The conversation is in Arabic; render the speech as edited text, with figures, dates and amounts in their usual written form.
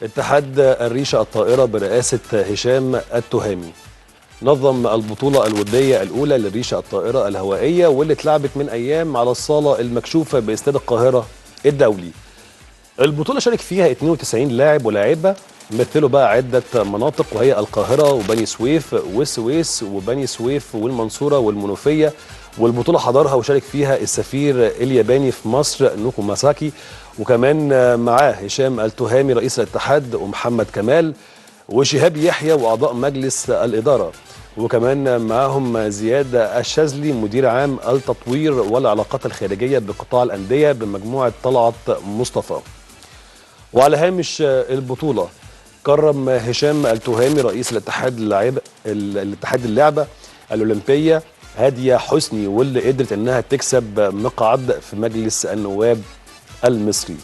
اتحاد الريشة الطائرة برئاسة هشام التهامي نظم البطولة الودية الأولى للريشة الطائرة الهوائية واللي اتلعبت من أيام على الصالة المكشوفة باستاد القاهرة الدولي. البطولة شارك فيها 92 لاعب ولاعبة مثلوا بقى عدة مناطق، وهي القاهرة وبني سويف والسويس وبني سويف والمنصورة والمنوفية. والبطولة حضرها وشارك فيها السفير الياباني في مصر نوكو ماساكي، وكمان معاه هشام التهامي رئيس الاتحاد ومحمد كمال وشهاب يحيى وأعضاء مجلس الإدارة، وكمان معاهم زياد الشاذلي مدير عام التطوير والعلاقات الخارجية بقطاع الأندية بمجموعة طلعت مصطفى. وعلى هامش البطولة كرم هشام التهامي رئيس الاتحاد اللعبة الأولمبية هادية حسني، واللي قدرت انها تكسب مقعد في مجلس النواب المصري.